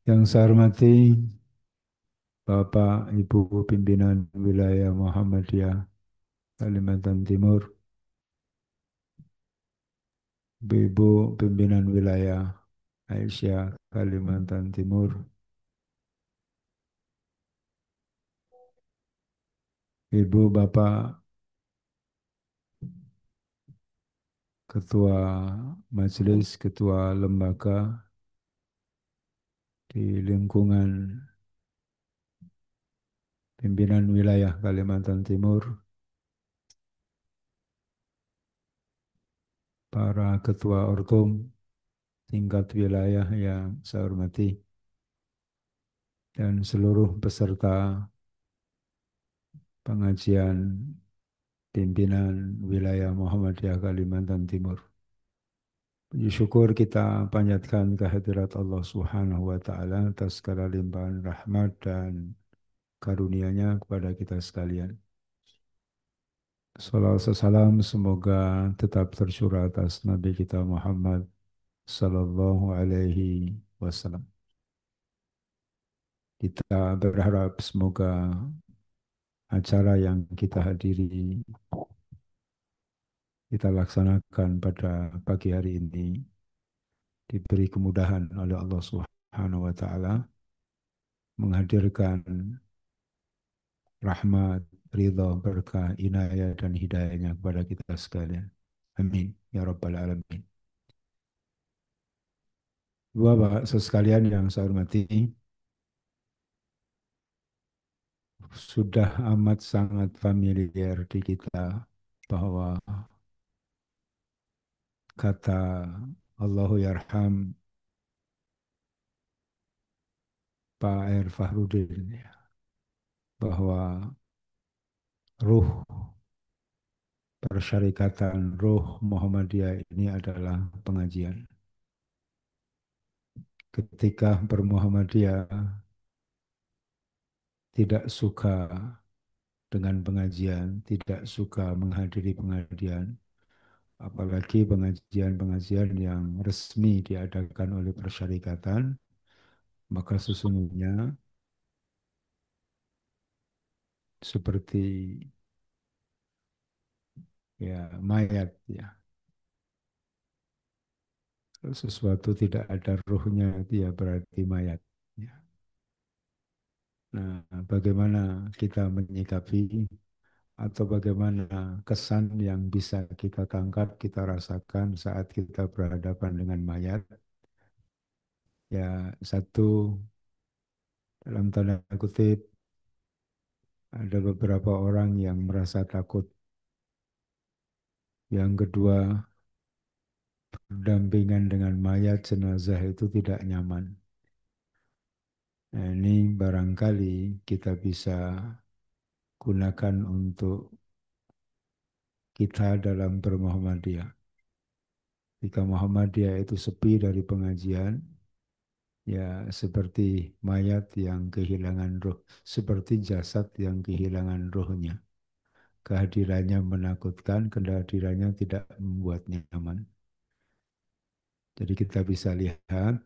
Yang saya hormati Bapak Ibu Pimpinan Wilayah Muhammadiyah Kalimantan Timur, Ibu Pimpinan Wilayah Aisyah Kalimantan Timur, Ibu Bapak Ketua Majelis, Ketua Lembaga di lingkungan Pimpinan Wilayah Kalimantan Timur, para Ketua Ortum tingkat wilayah yang saya hormati, dan seluruh peserta pengajian pimpinan wilayah Muhammadiyah Kalimantan Timur. Puji syukur kita panjatkan kehadirat Allah Subhanahu wa taala atas segala limpahan rahmat dan karunia-Nya kepada kita sekalian. Salawat salam semoga tetap tercurah atas Nabi kita Muhammad sallallahu alaihi wasallam. Kita berharap semoga acara yang kita hadiri, kita laksanakan pada pagi hari ini diberi kemudahan oleh Allah Subhanahu wa taala menghadirkan rahmat, ridha, berkah, inayah dan hidayahnya kepada kita sekalian. Amin ya rabbal alamin. Bapak sekalian yang saya hormati, sudah amat sangat familiar di kita bahwa kata Allahu yarham Pak R. Fahrudin ya, bahwa ruh persyarikatan ruh Muhammadiyah ini adalah pengajian. Ketika bermuhammadiyah tidak suka dengan pengajian, tidak suka menghadiri pengajian, apalagi pengajian-pengajian yang resmi diadakan oleh persyarikatan, maka sesungguhnya seperti ya mayat ya. Kalau sesuatu tidak ada ruhnya itu ya berarti mayat. Ya. Nah, bagaimana kita menyikapi atau bagaimana kesan yang bisa kita tangkap, kita rasakan saat kita berhadapan dengan mayat? Ya, satu, dalam tanda kutip, ada beberapa orang yang merasa takut. Yang kedua, berdampingan dengan mayat jenazah itu tidak nyaman. Nah, ini barangkali kita bisa gunakan untuk kita dalam bermuhammadiyah. Jika Muhammadiyah itu sepi dari pengajian, ya seperti mayat yang kehilangan roh, seperti jasad yang kehilangan rohnya. Kehadirannya menakutkan, kehadirannya tidak membuat nyaman. Jadi kita bisa lihat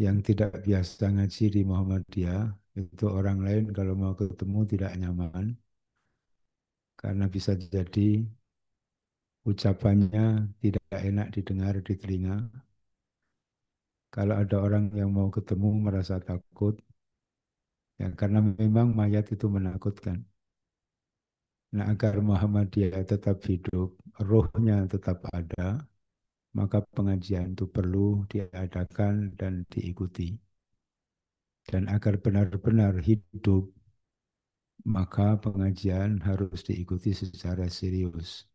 yang tidak biasa ngaji di Muhammadiyah, itu orang lain kalau mau ketemu tidak nyaman, karena bisa jadi ucapannya tidak enak didengar di telinga. Kalau ada orang yang mau ketemu merasa takut, ya karena memang mayat itu menakutkan. Nah, agar Muhammadiyah tetap hidup, rohnya tetap ada, maka pengajian itu perlu diadakan dan diikuti. Dan agar benar-benar hidup, maka pengajian harus diikuti secara serius.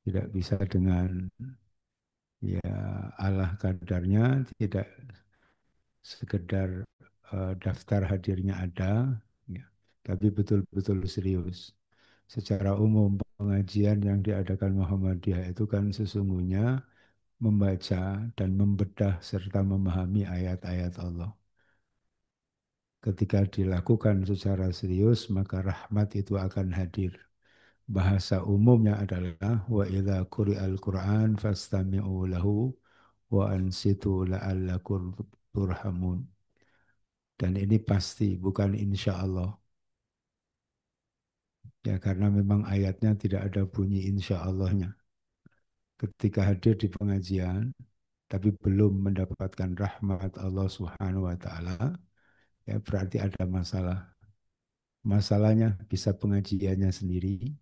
Tidak bisa dengan ya Allah kadarnya, tidak sekedar daftar hadirnya ada, ya, tapi betul-betul serius. Secara umum pengajian yang diadakan Muhammadiyah itu kan sesungguhnya membaca dan membedah serta memahami ayat-ayat Allah. Ketika dilakukan secara serius, maka rahmat itu akan hadir. Bahasa umumnya adalah wa idza quri'al Qur'an fastami'u lahu wa ansitu la'allakum turhamun. Dan ini pasti, bukan insya Allah. Ya, karena memang ayatnya tidak ada bunyi insya Allahnya. Ketika hadir di pengajian, tapi belum mendapatkan rahmat Allah Subhanahu wa Ta'ala, ya berarti ada masalah. Masalahnya bisa pengajiannya sendiri,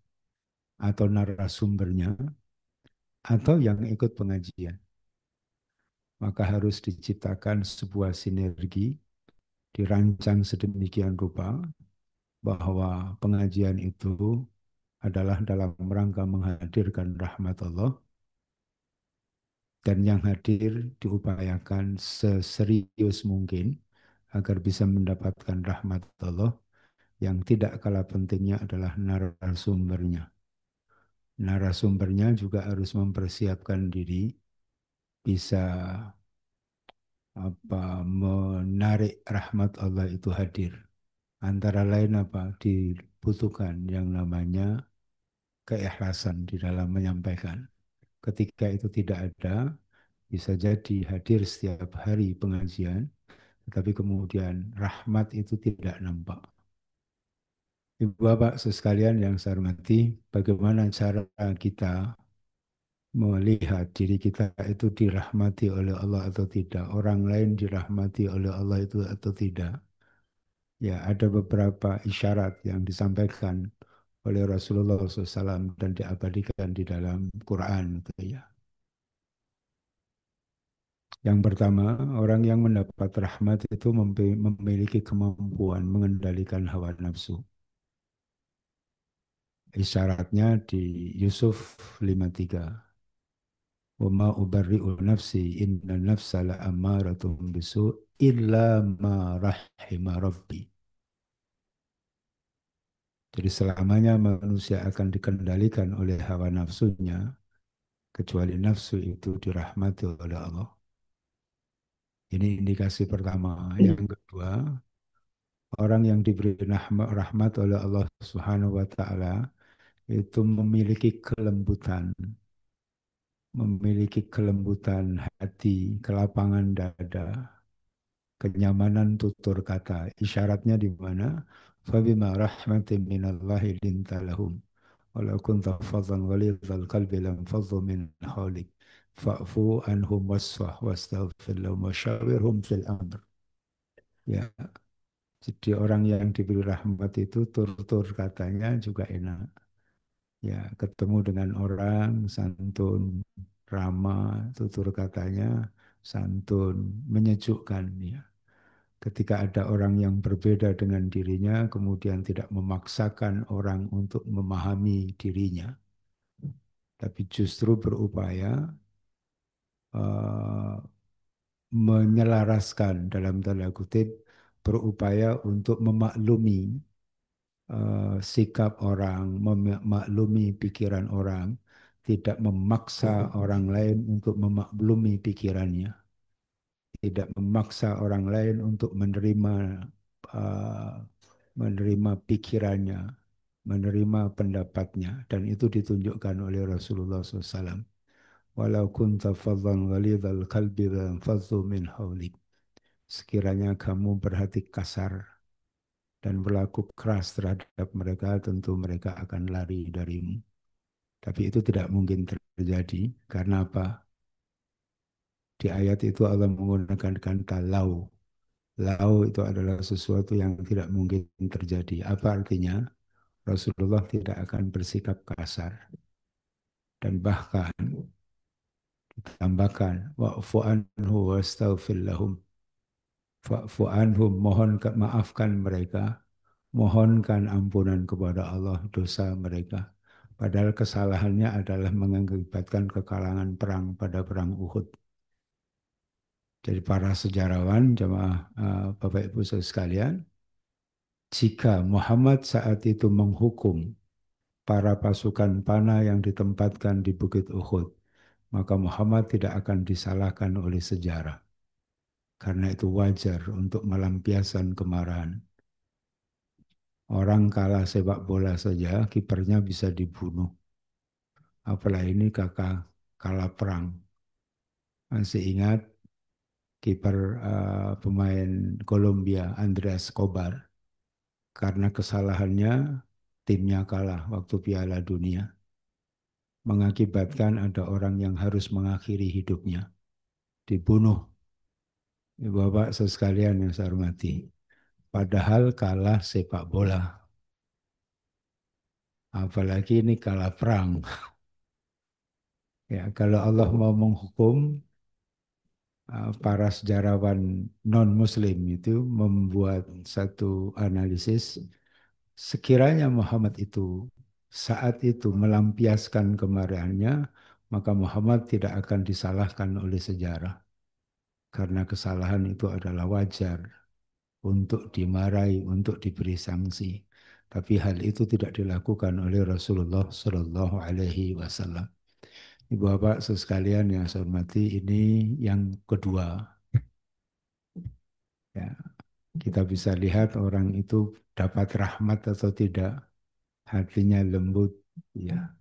atau narasumbernya, atau yang ikut pengajian. Maka harus diciptakan sebuah sinergi, dirancang sedemikian rupa bahwa pengajian itu adalah dalam rangka menghadirkan rahmat Allah, dan yang hadir diupayakan seserius mungkin agar bisa mendapatkan rahmat Allah. Yang tidak kalah pentingnya adalah narasumbernya. Narasumbernya juga harus mempersiapkan diri, bisa menarik rahmat Allah itu hadir. Antara lain apa? Dibutuhkan yang namanya keikhlasan di dalam menyampaikan. Ketika itu tidak ada, bisa jadi hadir setiap hari pengajian, tetapi kemudian rahmat itu tidak nampak. Ibu Bapak sekalian yang saya hormati, bagaimana cara kita melihat diri kita itu dirahmati oleh Allah atau tidak, orang lain dirahmati oleh Allah itu atau tidak. Ya, ada beberapa isyarat yang disampaikan oleh Rasulullah SAW dan diabadikan di dalam Quran. Gitu ya. Yang pertama, orang yang mendapat rahmat itu memiliki kemampuan mengendalikan hawa nafsu. Isyaratnya di Yusuf 53. Wa ma ubarri'u nafsi inna nafsa la'ammaratun bisu' illa ma rahima rabbi. Jadi selamanya manusia akan dikendalikan oleh hawa nafsunya, kecuali nafsu itu dirahmati oleh Allah. Ini indikasi pertama. Yang kedua, orang yang diberi rahmat oleh Allah Subhanahu wa taala itu memiliki kelembutan hati, kelapangan dada, kenyamanan tutur kata. Isyaratnya di mana? Fabima rahmatin minallahi linta lahum. Walau kunta fadhan ghalidhal qalbi lam fadhu min hawlik. Fa'fu anhum wasfah wastaghfir lahum wasyawirhum fil amr. Ya, jadi orang yang diberi rahmat itu tur-tur katanya juga enak. Ya, ketemu dengan orang santun, ramah, tutur katanya santun, menyejukkan ya. Ketika ada orang yang berbeda dengan dirinya, kemudian tidak memaksakan orang untuk memahami dirinya, tapi justru berupaya eh, menyelaraskan dalam tanda kutip, berupaya untuk memaklumi sikap orang, memaklumi pikiran orang, tidak memaksa orang lain untuk memaklumi pikirannya, tidak memaksa orang lain untuk uh, menerima pikirannya, menerima pendapatnya, dan itu ditunjukkan oleh Rasulullah SAW. Walau kunta fadhan ghalidhal qalbi lanfadhu min hawlik. Sekiranya kamu berhati kasar dan berlaku keras terhadap mereka, tentu mereka akan lari darimu. Tapi itu tidak mungkin terjadi. Karena apa? Di ayat itu Allah menggunakan kata lau. Lau itu adalah sesuatu yang tidak mungkin terjadi. Apa artinya? Rasulullah tidak akan bersikap kasar. Dan bahkan ditambahkan wa'fu anhu wastaghfir lahum. Fa'fu anhum, mohon maafkan mereka, mohonkan ampunan kepada Allah dosa mereka. Padahal kesalahannya adalah mengakibatkan kekalahan perang pada perang Uhud. Jadi para sejarawan, jemaah Bapak Ibu sekalian, jika Muhammad saat itu menghukum para pasukan panah yang ditempatkan di Bukit Uhud, maka Muhammad tidak akan disalahkan oleh sejarah. Karena itu wajar untuk melampiaskan kemarahan. Orang kalah sepak bola saja, kipernya bisa dibunuh. Apalagi ini kakak kalah perang. Masih ingat kiper pemain Kolombia Andreas Escobar karena kesalahannya timnya kalah waktu Piala Dunia, mengakibatkan ada orang yang harus mengakhiri hidupnya, dibunuh. Bapak sekalian yang saya hormati, padahal kalah sepak bola, apalagi ini kalah perang. Ya, kalau Allah mau menghukum, para sejarawan non-Muslim itu membuat satu analisis, sekiranya Muhammad itu saat itu melampiaskan kemarahannya, maka Muhammad tidak akan disalahkan oleh sejarah. Karena kesalahan itu adalah wajar untuk dimarahi, untuk diberi sanksi. Tapi hal itu tidak dilakukan oleh Rasulullah Shallallahu Alaihi Wasallam. Ibu bapak sekalian yang saya hormati, ini yang kedua. Ya, kita bisa lihat orang itu dapat rahmat atau tidak, hatinya lembut, ya,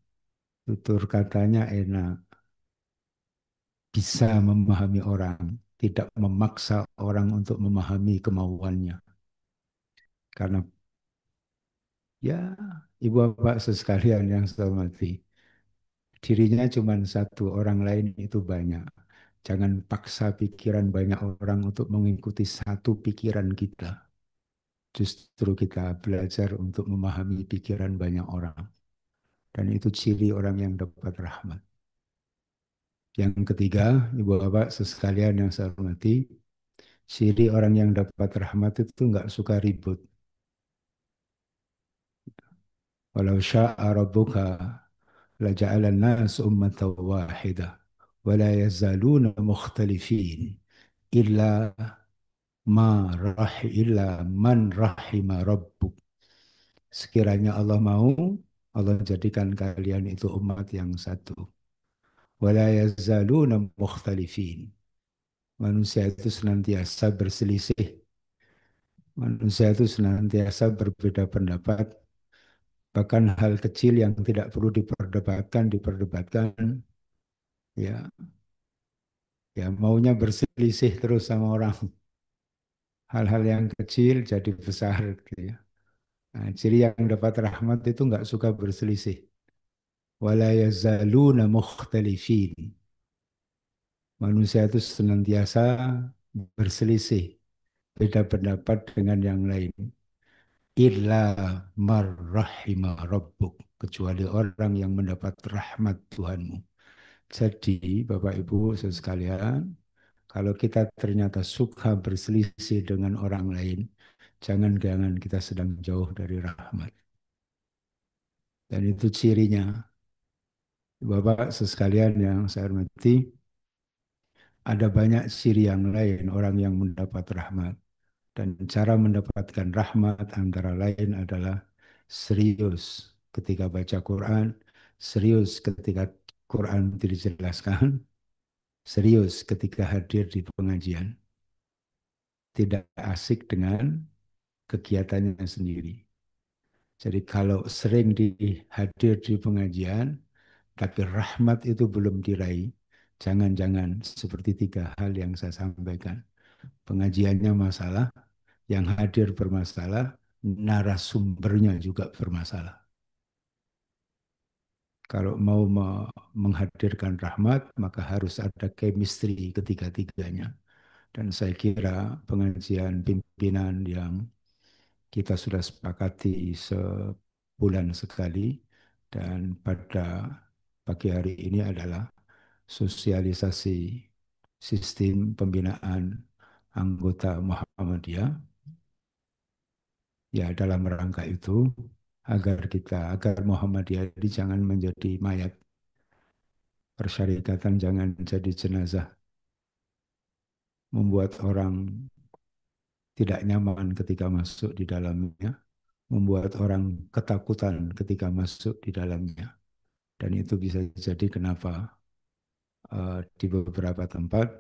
tutur katanya enak, bisa memahami orang, tidak memaksa orang untuk memahami kemauannya. Karena ya, ibu bapak sekalian yang saya hormati, dirinya cuma satu, orang lain itu banyak. Jangan paksa pikiran banyak orang untuk mengikuti satu pikiran kita. Justru kita belajar untuk memahami pikiran banyak orang. Dan itu ciri orang yang dapat rahmat. Yang ketiga, ibu bapak sekalian yang saya hormati, ciri orang yang dapat rahmat itu nggak suka ribut. Walau sya'a rabbuka laja'ala nas ummatan wahidah wa la yazaluna mukhtalifin illa illa man rahima rabbuk. Sekiranya Allah mau, Allah jadikan kalian itu umat yang satu. Wa la yazaluna mukhtalifin. Manusia itu senantiasa berselisih. Manusia itu senantiasa berbeda pendapat. Bahkan hal kecil yang tidak perlu diperdebatkan, diperdebatkan. Ya, ya maunya berselisih terus sama orang. Hal-hal yang kecil jadi besar, gitu ya. Nah, ciri yang dapat rahmat itu nggak suka berselisih. Wala yazaluna mukhtalifin. Manusia itu senantiasa berselisih, beda pendapat dengan yang lain. Illa marrahima rabbuk. Kecuali orang yang mendapat rahmat Tuhanmu. Jadi, Bapak Ibu sekalian, kalau kita ternyata suka berselisih dengan orang lain, jangan-jangan kita sedang jauh dari rahmat. Dan itu cirinya. Bapak sekalian yang saya hormati, ada banyak ciri yang lain orang yang mendapat rahmat. Dan cara mendapatkan rahmat antara lain adalah serius ketika baca Quran, serius ketika Quran itu dijelaskan, serius ketika hadir di pengajian. Tidak asik dengan kegiatannya sendiri. Jadi kalau sering hadir di pengajian, tapi rahmat itu belum diraih, jangan-jangan seperti tiga hal yang saya sampaikan. Pengajiannya masalah, yang hadir bermasalah, narasumbernya juga bermasalah. Kalau mau menghadirkan rahmat, maka harus ada chemistry ketiga-tiganya. Dan saya kira pengajian pimpinan yang kita sudah sepakati sebulan sekali, dan pada pagi hari ini adalah sosialisasi sistem pembinaan anggota Muhammadiyah. Ya, dalam rangka itu agar Muhammadiyah ini jangan menjadi mayat, persyarikatan jangan jadi jenazah, membuat orang tidak nyaman ketika masuk di dalamnya, membuat orang ketakutan ketika masuk di dalamnya. Dan itu bisa jadi kenapa di beberapa tempat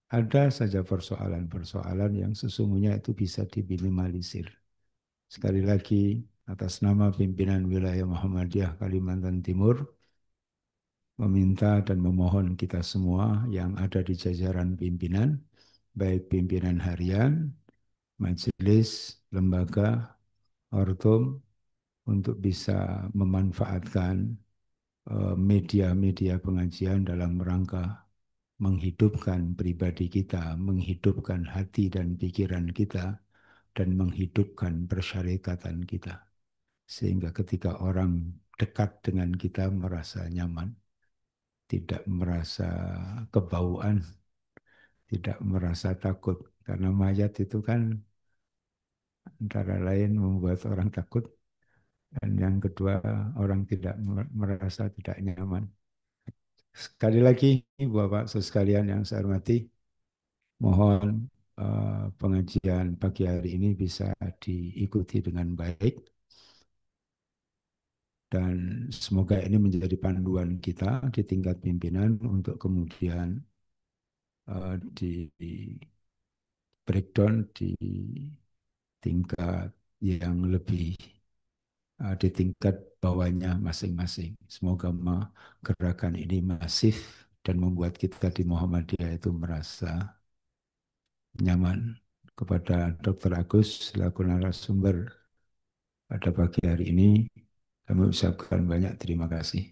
ada saja persoalan-persoalan yang sesungguhnya itu bisa diminimalisir. Sekali lagi, atas nama pimpinan wilayah Muhammadiyah Kalimantan Timur, meminta dan memohon kita semua yang ada di jajaran pimpinan, baik pimpinan harian, majelis, lembaga, ortum, untuk bisa memanfaatkan media-media pengajian dalam rangka menghidupkan pribadi kita, menghidupkan hati dan pikiran kita, dan menghidupkan persyarikatan kita. Sehingga ketika orang dekat dengan kita merasa nyaman, tidak merasa kebauan, tidak merasa takut. Karena mayat itu kan antara lain membuat orang takut, dan yang kedua orang tidak merasa tidak nyaman. Sekali lagi, Bapak sekalian yang saya hormati, mohon pengajian pagi hari ini bisa diikuti dengan baik, dan semoga ini menjadi panduan kita di tingkat pimpinan untuk kemudian di breakdown di tingkat yang lebih di tingkat bawahnya masing-masing. Semoga gerakan ini masif dan membuat kita di Muhammadiyah itu merasa nyaman. Kepada Dr. Agus selaku narasumber pada pagi hari ini, kami ucapkan banyak terima kasih.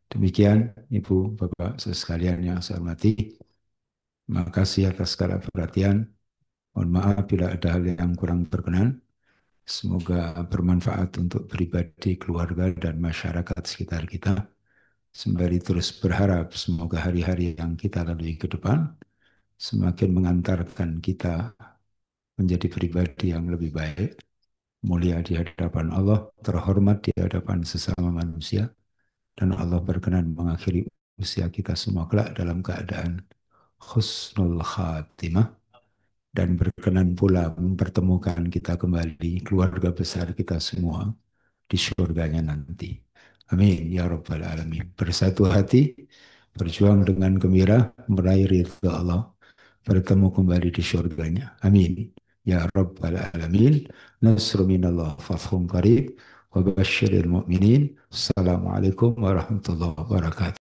Demikian Ibu, Bapak sekalian yang saya hormati. Terima kasih atas segala perhatian. Mohon maaf bila ada hal yang kurang berkenan. Semoga bermanfaat untuk pribadi, keluarga, dan masyarakat sekitar kita. Sembari terus berharap semoga hari-hari yang kita lalui ke depan semakin mengantarkan kita menjadi pribadi yang lebih baik, mulia di hadapan Allah, terhormat di hadapan sesama manusia, dan Allah berkenan mengakhiri usia kita semua kelak dalam keadaan husnul khatimah, dan berkenan pula mempertemukan kita kembali, keluarga besar kita semua, di surganya nanti. Amin. Ya Rabbal Alamin. Bersatu hati, berjuang dengan gembira, meraih ridha Allah, bertemu kembali di surganya. Amin. Ya Rabbal Alamin. Nasru minallah fathun qarib. Wa basyiril mu'minin. Assalamualaikum warahmatullahi wabarakatuh.